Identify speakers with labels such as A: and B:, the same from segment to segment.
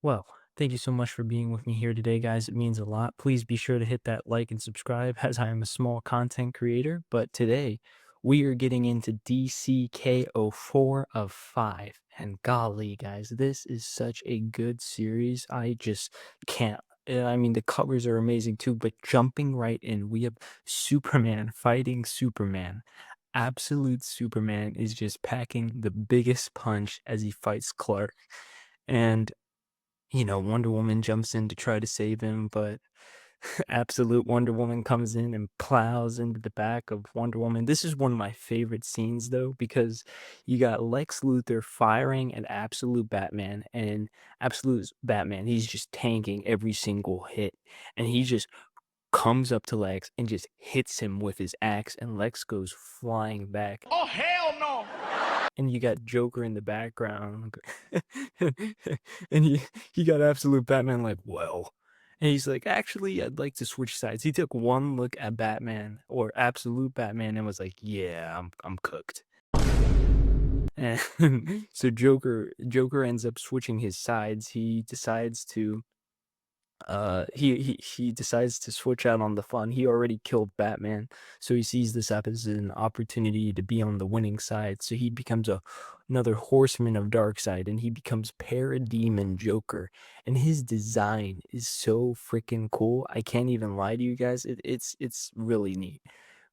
A: Well, thank you so much for being with me here today, guys. It means a lot. Please be sure to hit that like and subscribe as I am a small content creator. But today we are getting into DCK04 of 5. And golly, guys, this is such a good series. I just can't. I mean, the covers are amazing too, but jumping right in, we have Superman fighting Superman. Absolute Superman is just packing the biggest punch as he fights Clark. And Wonder Woman jumps in to try to save him, but absolute Wonder Woman comes in and plows into the back of Wonder Woman. This is one of my favorite scenes though, because you got Lex Luthor firing at Absolute Batman, and Absolute Batman, he's just tanking every single hit. And he just comes up to Lex and just hits him with his axe, and Lex goes flying back.
B: Oh, hell no!
A: And you got Joker in the background. And he got Absolute Batman like, "Well," and he's like, "Actually, I'd like to switch sides." He took one look at Batman or Absolute Batman and was like, "Yeah, I'm cooked." And so Joker ends up switching his sides. He decides to he decides to switch out on the fun. He already killed Batman, so he sees this up as an opportunity to be on the winning side. So he becomes another horseman of Darkseid, and he becomes Parademon Joker. And his design is so freaking cool. I can't even lie to you guys. It's really neat.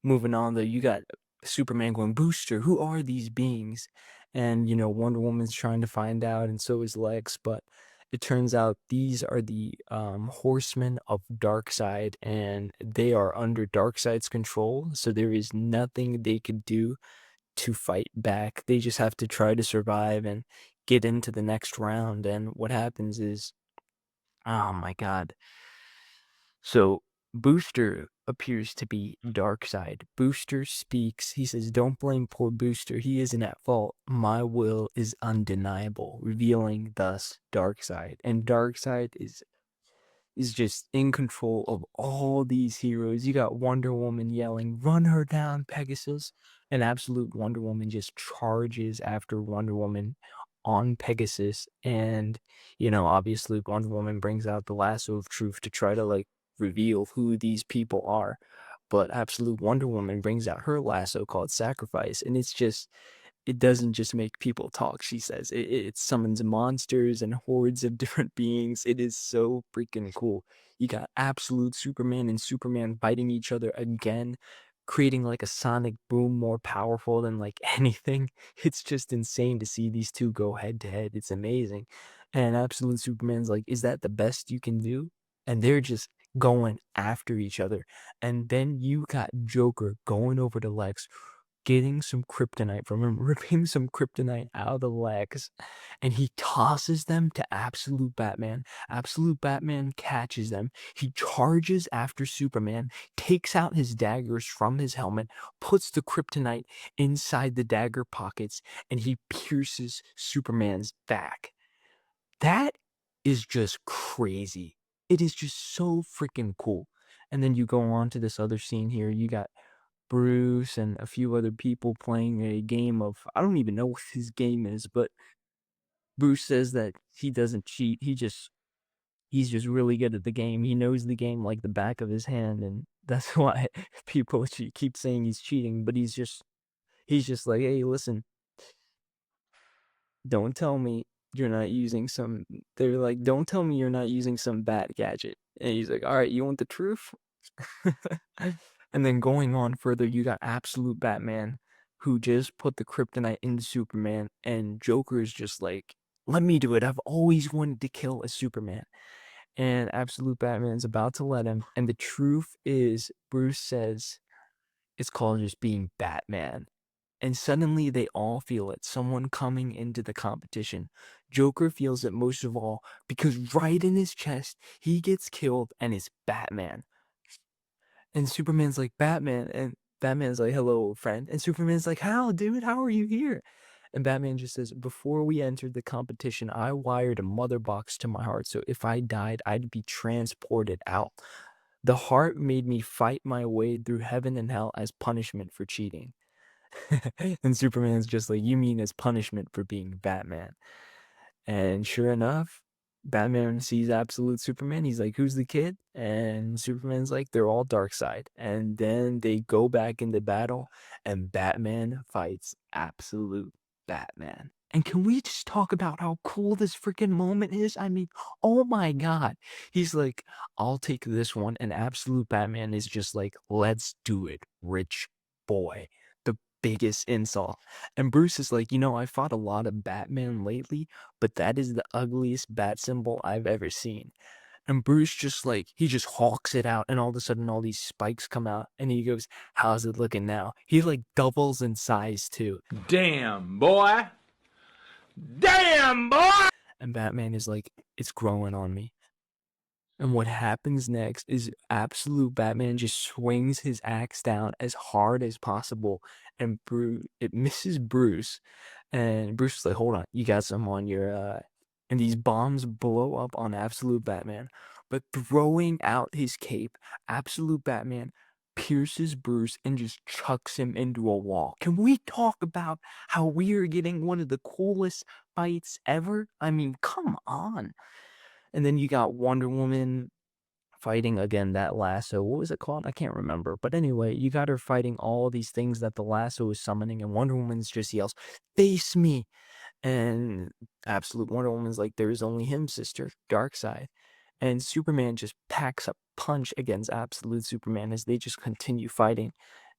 A: Moving on though, you got Superman going, "Booster, who are these beings?" And Wonder Woman's trying to find out, and so is Lex. But it turns out these are the horsemen of Darkseid, and they are under Darkseid's control. So there is nothing they could do to fight back. They just have to try to survive and get into the next round. And what happens is, oh my god. So Booster appears to be Darkseid. Booster speaks. He says, "Don't blame poor Booster. He isn't at fault. My will is undeniable," revealing thus Darkseid. And Darkseid is just in control of all these heroes. You got Wonder Woman yelling, "Run her down, Pegasus!" And Absolute Wonder Woman just charges after Wonder Woman on Pegasus. And, obviously Wonder Woman brings out the lasso of truth to try to reveal who these people are. But Absolute Wonder Woman brings out her lasso called Sacrifice. And it doesn't just make people talk, she says. It summons monsters and hordes of different beings. It is so freaking cool. You got Absolute Superman and Superman fighting each other again, creating like a sonic boom more powerful than anything. It's just insane to see these two go head to head. It's amazing. And Absolute Superman's like, "Is that the best you can do?" And they're just going after each other. And then you got Joker going over to Lex, getting some kryptonite from him, ripping some kryptonite out of the legs, and he tosses them to Absolute Batman. Absolute Batman catches them. He charges after Superman, takes out his daggers from his helmet, puts the kryptonite inside the dagger pockets, and he pierces Superman's back. That is just crazy. It is just so freaking cool. And then you go on to this other scene here. You got Bruce and a few other people playing a game of, I don't even know what his game is, but Bruce says that he doesn't cheat. He's just really good at the game. He knows the game like the back of his hand, and that's why people keep saying he's cheating. But he's just like, "Hey, listen, don't tell me you're not using some." They're like, "Don't tell me you're not using some bat gadget." And he's like, "All right, you want the truth?" And then going on further, you got Absolute Batman, who just put the kryptonite into Superman, and Joker is just like, "Let me do it. I've always wanted to kill a Superman." And Absolute Batman's about to let him. And the truth is, Bruce says it's called just being Batman. And suddenly they all feel it. Someone coming into the competition. Joker feels it most of all because right in his chest, he gets killed and it's Batman. And Superman's like, "Batman." And Batman's like, "Hello, friend." And Superman's like, "How, dude? How are you here?" And Batman just says, "Before we entered the competition, I wired a mother box to my heart. So if I died, I'd be transported out. The heart made me fight my way through heaven and hell as punishment for cheating." And Superman's just like, "You mean as punishment for being Batman?" And sure enough, Batman sees Absolute Superman. He's like, "Who's the kid?" And Superman's like, "They're all Darkseid." And then they go back into battle, and Batman fights Absolute Batman. And can we just talk about how cool this freaking moment is? I mean, oh my God. He's like, "I'll take this one." And Absolute Batman is just like, "Let's do it, rich boy." The biggest insult. And Bruce is like, I fought a lot of Batman lately, but that is the ugliest bat symbol I've ever seen. And Bruce just like, he just hawks it out, and all of a sudden all these spikes come out, and he goes, "How's it looking now?" He like doubles in size too.
B: Damn, boy. Damn, boy.
A: And Batman is like, "It's growing on me." And what happens next is Absolute Batman just swings his axe down as hard as possible, and it misses Bruce. And Bruce is like, "Hold on, you got some on your," and these bombs blow up on Absolute Batman. But throwing out his cape, Absolute Batman pierces Bruce and just chucks him into a wall. Can we talk about how we are getting one of the coolest fights ever? I mean, come on. And then you got Wonder Woman fighting again that lasso. What was it called? I can't remember. But anyway, you got her fighting all these things that the lasso is summoning, and Wonder Woman's just yells, "Face me!" And Absolute Wonder Woman's like, "There is only him, sister, Darkseid." And Superman just packs a punch against Absolute Superman as they just continue fighting.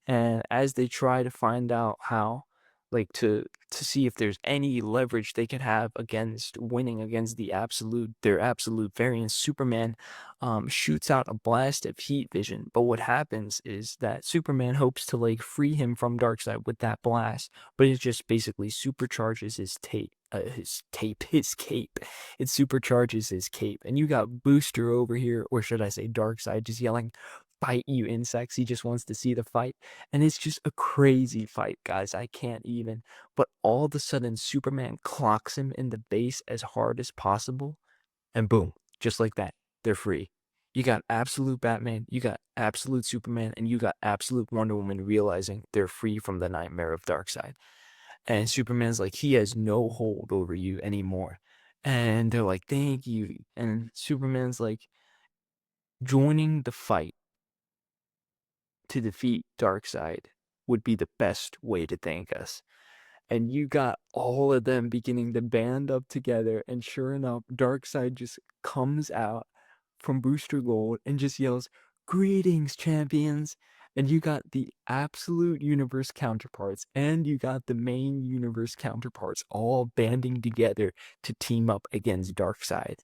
A: And as they try to find out how, like, to see if there's any leverage they could have against winning against their absolute variant, Superman shoots out a blast of heat vision. But what happens is that Superman hopes to like free him from Darkseid with that blast, but it just basically supercharges his cape. It supercharges his cape, and you got Booster over here, or should I say Darkseid, just yelling, "Fight, you insects!" He just wants to see the fight. And it's just a crazy fight, guys. I can't even. But all of a sudden, Superman clocks him in the base as hard as possible. And boom, just like that, they're free. You got Absolute Batman, you got Absolute Superman, and you got Absolute Wonder Woman realizing they're free from the nightmare of Darkseid. And Superman's like, he has no hold over you anymore. And they're like, "Thank you." And Superman's like, "Joining the fight to defeat Darkseid would be the best way to thank us." And you got all of them beginning to band up together, and sure enough, Darkseid just comes out from Booster Gold and just yells, "Greetings, champions!" And you got the Absolute Universe counterparts, and you got the main universe counterparts all banding together to team up against Darkseid.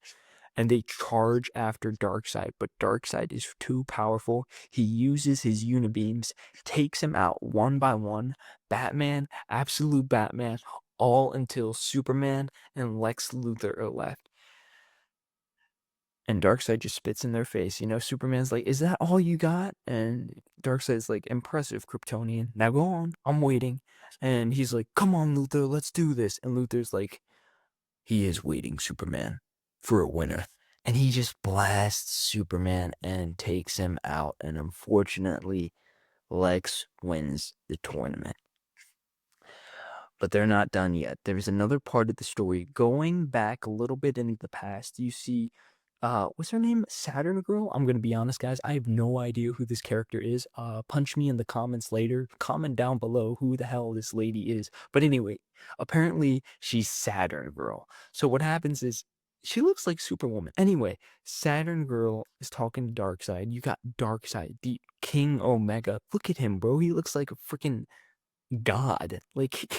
A: And they charge after Darkseid, but Darkseid is too powerful. He uses his unibeams, takes him out one by one. Batman, Absolute Batman, all until Superman and Lex Luthor are left. And Darkseid just spits in their face. Superman's like, "Is that all you got?" And Darkseid's like, "Impressive, Kryptonian. Now go on. I'm waiting." And he's like, "Come on, Luthor, let's do this." And Luthor's like, "He is waiting, Superman, for a winner." And he just blasts Superman and takes him out. And unfortunately, Lex wins the tournament. But they're not done yet. There's another part of the story. Going back a little bit into the past, you see, what's her name? Saturn Girl? I'm going to be honest, guys. I have no idea who this character is. Punch me in the comments later. Comment down below who the hell this lady is. But anyway, apparently she's Saturn Girl. So what happens is, she looks like Superwoman. Anyway, Saturn Girl is talking to Darkseid. You got Darkseid, the King Omega. Look at him, bro. He looks like a freaking god. Like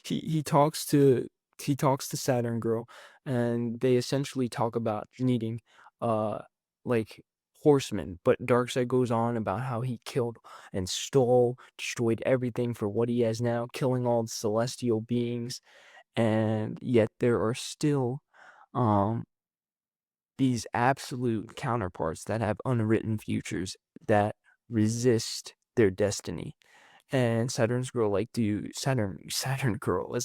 A: he talks to Saturn Girl, and they essentially talk about needing uh like horsemen. But Darkseid goes on about how he killed and stole, destroyed everything for what he has now, killing all the celestial beings. And yet there are still um these absolute counterparts that have unwritten futures that resist their destiny. And Saturn Girl is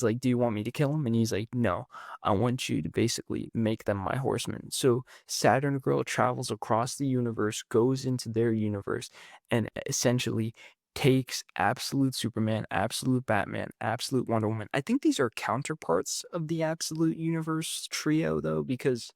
A: like, "Do you want me to kill him?" And he's like, "No, I want you to basically make them my horsemen." So Saturn Girl travels across the universe, goes into their universe, and essentially takes absolute Superman, absolute Batman, absolute Wonder Woman. I think these are counterparts of the Absolute Universe trio, though, because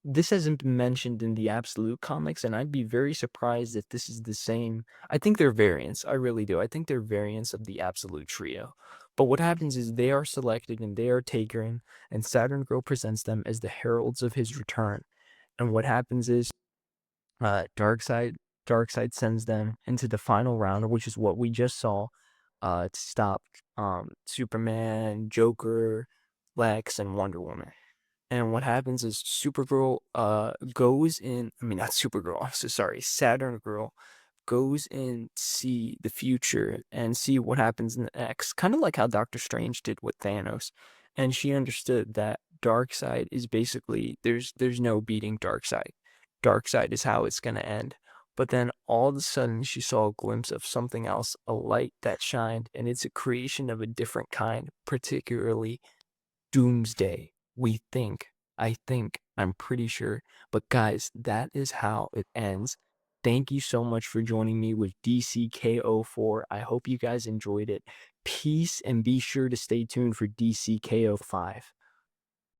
A: this hasn't been mentioned in the Absolute comics, and I'd be very surprised if this is the same. I think they're variants. I really do. I think they're variants of the Absolute trio. But what happens is they are selected and they are taken, and Saturn Girl presents them as the heralds of his return. And what happens is Darkseid Darkseid sends them into the final round, which is what we just saw, to stop Superman, Joker, Lex, and Wonder Woman. And what happens is Supergirl goes in. I mean, not Supergirl. I'm so sorry. Saturn Girl goes in, see the future and see what happens next. Kind of like how Doctor Strange did with Thanos, and she understood that Darkseid is basically there's no beating Darkseid. Darkseid is how it's gonna end. But then all of a sudden she saw a glimpse of something else, a light that shined, and it's a creation of a different kind, particularly Doomsday. We think, I think, I'm pretty sure. But guys, that is how it ends. Thank you so much for joining me with DCKO4. I hope you guys enjoyed it. Peace, and be sure to stay tuned for DCKO5.